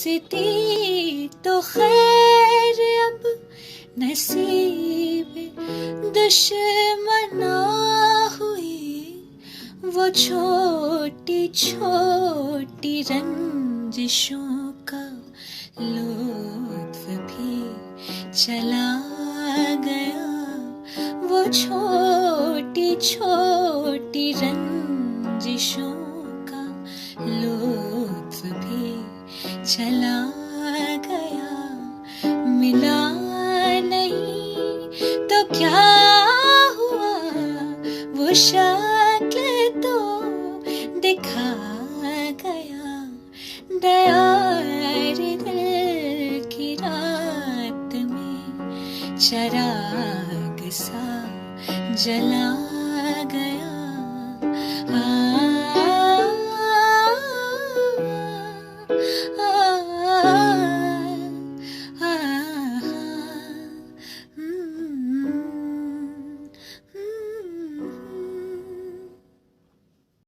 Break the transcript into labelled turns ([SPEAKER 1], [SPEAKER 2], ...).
[SPEAKER 1] दोस्ती तो खैर अब नसीब दुश्मना हुई, वो छोटी छोटी रंजिशों का लुत्फ भी चला गया, वो छोटी छोटी रंजिशों का लुत्फ भी चला गया। मिला नहीं तो क्या हुआ, वो शक्ल तो दिखा गया। दयार दिल की रात में चराग सा जला